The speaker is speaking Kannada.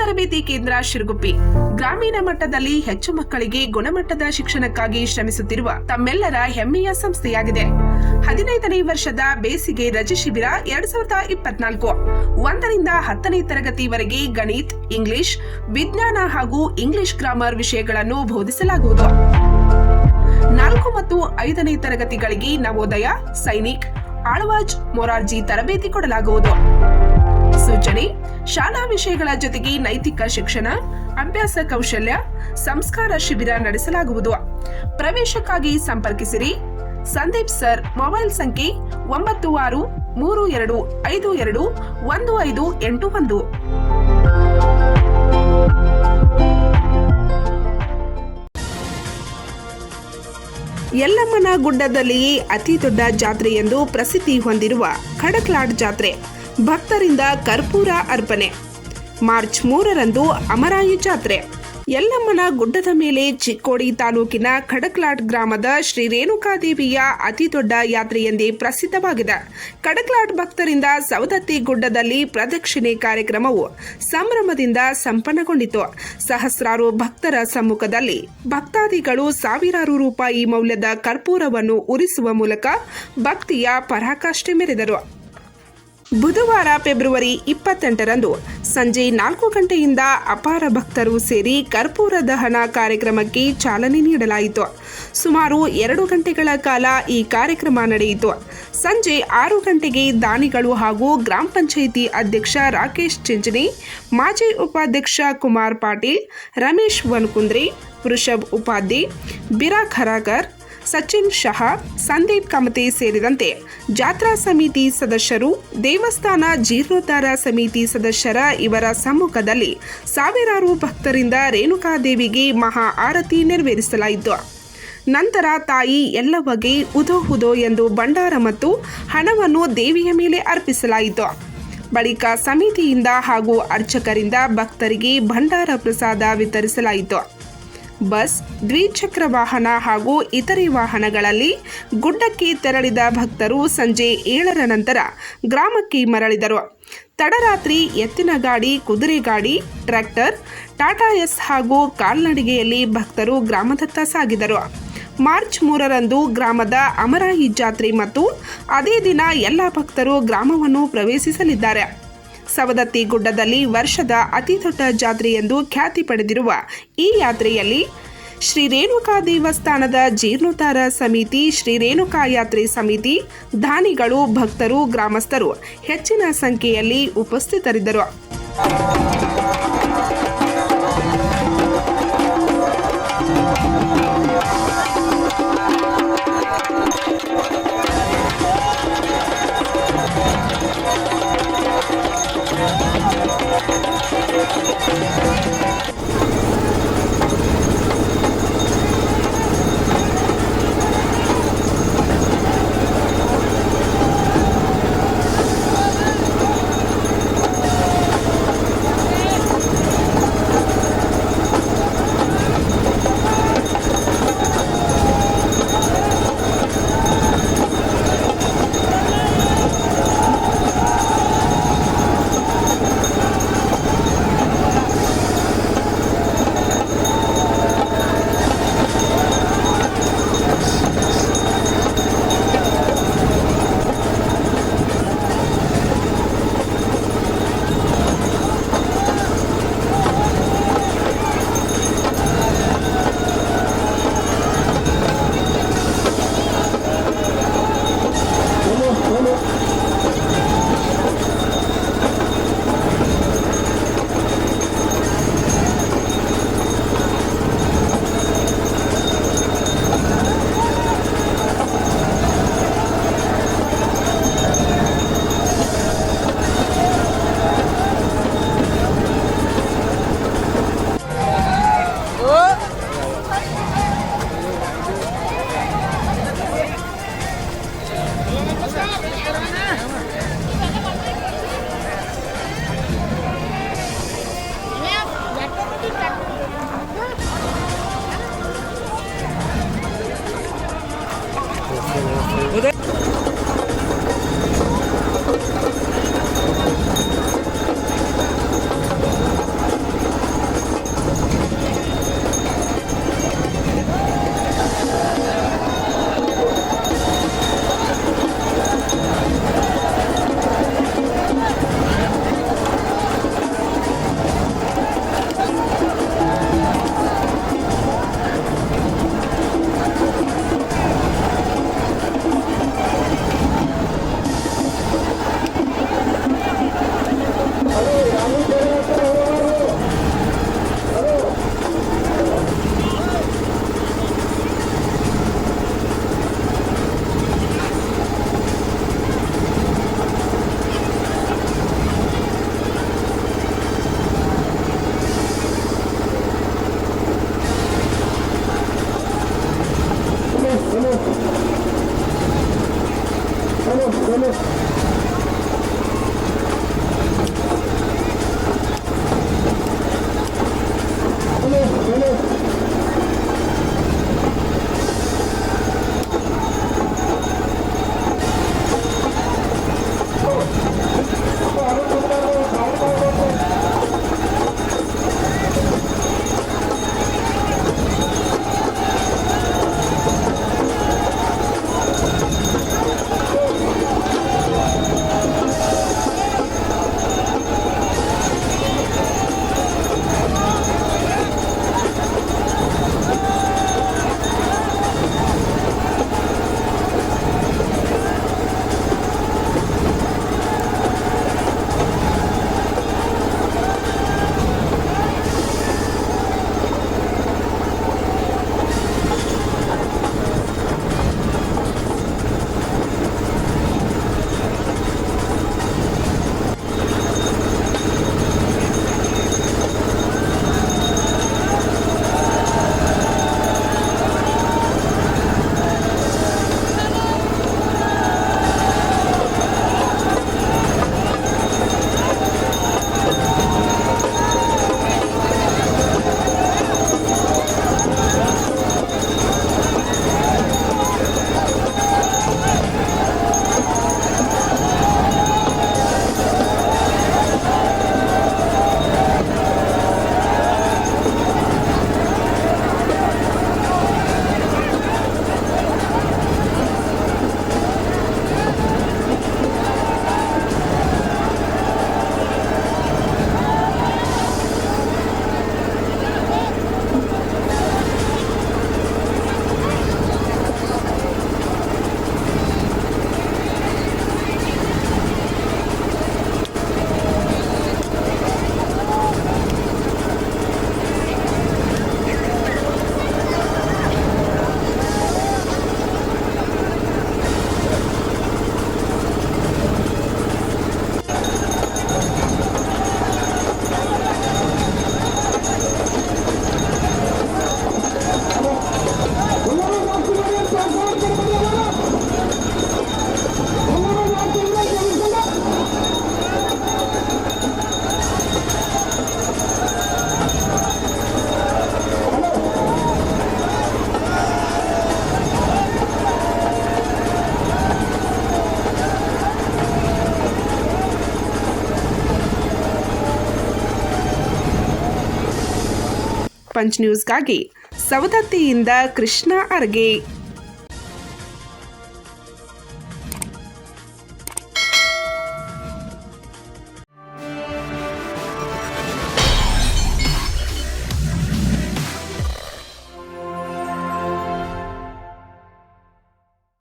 ತರಬೇತಿ ಕೇಂದ್ರ ಶಿರಗುಪ್ಪಿ ಗ್ರಾಮೀಣ ಮಟ್ಟದಲ್ಲಿ ಹೆಚ್ಚು ಮಕ್ಕಳಿಗೆ ಗುಣಮಟ್ಟದ ಶಿಕ್ಷಣಕ್ಕಾಗಿ ಶ್ರಮಿಸುತ್ತಿರುವ ತಮ್ಮೆಲ್ಲರ ಹೆಮ್ಮೆಯ ಸಂಸ್ಥೆಯಾಗಿದೆ. 15ನೇ ವರ್ಷದ ಬೇಸಿಗೆ ರಜೆ ಶಿಬಿರ 2024 1ರಿಂದ 10ನೇ ತರಗತಿವರೆಗೆ ಗಣಿತ, ಇಂಗ್ಲಿಷ್, ವಿಜ್ಞಾನ ಹಾಗೂ ಇಂಗ್ಲಿಷ್ ಗ್ರಾಮರ್ ವಿಷಯಗಳನ್ನು ಬೋಧಿಸಲಾಗುವುದು. 4 ಮತ್ತು 5ನೇ ತರಗತಿಗಳಿಗೆ ನವೋದಯ, ಸೈನಿಕ್, ಆಳ್ವಾಜ್, ಮೊರಾರ್ಜಿ ತರಬೇತಿ ಕೊಡಲಾಗುವುದು. ಸೂಚನೆ: ಶಾಲಾ ವಿಷಯಗಳ ಜೊತೆಗೆ ನೈತಿಕ ಶಿಕ್ಷಣ, ಅಭ್ಯಾಸ ಕೌಶಲ್ಯ, ಸಂಸ್ಕಾರ ಶಿಬಿರ ನಡೆಸಲಾಗುವುದು. ಪ್ರವೇಶಕ್ಕಾಗಿ ಸಂಪರ್ಕಿಸಿರಿ. ಸಂದೀಪ್ ಸರ್. ಮೊಬೈಲ್ ಸಂಖ್ಯೆ 9632521581. ಯಲ್ಲಮ್ಮನ ಗುಡ್ಡದಲ್ಲಿಯೇ ಅತಿ ದೊಡ್ಡ ಜಾತ್ರೆ ಎಂದು ಪ್ರಸಿದ್ಧಿ ಹೊಂದಿರುವ ಖಡಕ್ಲಾಡ್ ಜಾತ್ರೆ ಭಕ್ತರಿಂದ ಕರ್ಪೂರ ಅರ್ಪಣೆ. ಮಾರ್ಚ್ 3ರಂದು ಅಮರಾಯಿ ಜಾತ್ರೆ. ಯಲ್ಲಮ್ಮನ ಗುಡ್ಡದ ಮೇಲೆ ಚಿಕ್ಕೋಡಿ ತಾಲೂಕಿನ ಖಡಕ್ಲಾಡ್ ಗ್ರಾಮದ ಶ್ರೀ ರೇಣುಕಾದೇವಿಯ ಅತಿ ದೊಡ್ಡ ಯಾತ್ರೆ ಎಂದೇ ಪ್ರಸಿದ್ಧವಾಗಿದೆ. ಖಡಕ್ಲಾಡ್ ಭಕ್ತರಿಂದ ಸವದತ್ತಿ ಗುಡ್ಡದಲ್ಲಿ ಪ್ರದಕ್ಷಿಣೆ ಕಾರ್ಯಕ್ರಮವು ಸಂಭ್ರಮದಿಂದ ಸಂಪನ್ನಗೊಂಡಿತು. ಸಹಸ್ರಾರು ಭಕ್ತರ ಸಮ್ಮುಖದಲ್ಲಿ ಭಕ್ತಾದಿಗಳು ಸಾವಿರಾರು ರೂಪಾಯಿ ಮೌಲ್ಯದ ಕರ್ಪೂರವನ್ನು ಉರಿಸುವ ಮೂಲಕ ಭಕ್ತಿಯ ಪರಾಕಾಷ್ಠೆ ಮೆರೆದರು. ಬುಧವಾರ ಫೆಬ್ರವರಿ 28ರಂದು ಸಂಜೆ 4 ಗಂಟೆಯಿಂದ ಅಪಾರ ಭಕ್ತರು ಸೇರಿ ಕರ್ಪೂರ ದಹನ ಕಾರ್ಯಕ್ರಮಕ್ಕೆ ಚಾಲನೆ ನೀಡಲಾಯಿತು. ಸುಮಾರು 2 ಗಂಟೆಗಳ ಕಾಲ ಈ ಕಾರ್ಯಕ್ರಮ ನಡೆಯಿತು. ಸಂಜೆ 6 ಗಂಟೆಗೆ ದಾನಿಗಳು ಹಾಗೂ ಗ್ರಾಮ ಪಂಚಾಯಿತಿ ಅಧ್ಯಕ್ಷ ರಾಕೇಶ್ ಚಿಂಚನೆ, ಮಾಜಿ ಉಪಾಧ್ಯಕ್ಷ ಕುಮಾರ್ ಪಾಟೀಲ್, ರಮೇಶ್ ವನ್ಕುಂದ್ರೆ, ವೃಷಭ್ ಉಪಾಧ್ಯ, ಬಿರಾ ಖರಾಕರ್, ಸಚಿನ್ ಶಹಾ, ಸಂದೀಪ್ ಕಮತೆ ಸೇರಿದಂತೆ ಜಾತ್ರಾ ಸಮಿತಿ ಸದಸ್ಯರು, ದೇವಸ್ಥಾನ ಜೀರ್ಣೋದ್ಧಾರ ಸಮಿತಿ ಸದಸ್ಯರ ಇವರ ಸಮ್ಮುಖದಲ್ಲಿ ಸಾವಿರಾರು ಭಕ್ತರಿಂದ ರೇಣುಕಾದೇವಿಗೆ ಮಹಾ ಆರತಿ ನೆರವೇರಿಸಲಾಯಿತು. ನಂತರ ತಾಯಿ ಎಲ್ಲವಗೆ ಉದೋ ಹುದೋ ಎಂದು ಭಂಡಾರ ಮತ್ತು ಹಣವನ್ನು ದೇವಿಯ ಮೇಲೆ ಅರ್ಪಿಸಲಾಯಿತು. ಬಳಿಕ ಸಮಿತಿಯಿಂದ ಹಾಗೂ ಅರ್ಚಕರಿಂದ ಭಕ್ತರಿಗೆ ಭಂಡಾರ ಪ್ರಸಾದ ವಿತರಿಸಲಾಯಿತು. ಬಸ್, ದ್ವಿಚಕ್ರ ವಾಹನ ಹಾಗೂ ಇತರೆ ವಾಹನಗಳಲ್ಲಿ ಗುಡ್ಡಕ್ಕೆ ತೆರಳಿದ ಭಕ್ತರು ಸಂಜೆ 7ರ ನಂತರ ಗ್ರಾಮಕ್ಕೆ ಮರಳಿದರು. ತಡರಾತ್ರಿ ಎತ್ತಿನ ಗಾಡಿ, ಕುದುರೆ ಗಾಡಿ, ಟ್ರ್ಯಾಕ್ಟರ್, ಟಾಟಾ ಎಸ್ ಹಾಗೂ ಕಾಲ್ನಡಿಗೆಯಲ್ಲಿ ಭಕ್ತರು ಗ್ರಾಮದತ್ತ ಸಾಗಿದರು. ಮಾರ್ಚ್ 3ರಂದು ಗ್ರಾಮದ ಅಮರಾಯಿ ಜಾತ್ರೆ ಮತ್ತು ಅದೇ ದಿನ ಎಲ್ಲ ಭಕ್ತರು ಗ್ರಾಮವನ್ನು ಪ್ರವೇಶಿಸಲಿದ್ದಾರೆ. ಸವದತ್ತಿ ಗುಡ್ಡದಲ್ಲಿ ವರ್ಷದ ಅತಿ ದೊಡ್ಡ ಜಾತ್ರೆ ಎಂದು ಖ್ಯಾತಿ ಪಡೆದಿರುವ ಈ ಯಾತ್ರೆಯಲ್ಲಿ ಶ್ರೀ ರೇಣುಕಾ ದೇವಸ್ಥಾನದ ಜೀರ್ಣೋದ್ಧಾರ ಸಮಿತಿ, ಶ್ರೀ ರೇಣುಕಾ ಯಾತ್ರೆ ಸಮಿತಿ, ದಾನಿಗಳು, ಭಕ್ತರು, ಗ್ರಾಮಸ್ಥರು ಹೆಚ್ಚಿನ ಸಂಖ್ಯೆಯಲ್ಲಿ ಉಪಸ್ಥಿತರಿದ್ದರು. ಪಂಚ್ ನ್ಯೂಸ್ಗಾಗಿ ಸವದತ್ತಿಯಿಂದ ಕೃಷ್ಣ ಅರ್ಗೆ.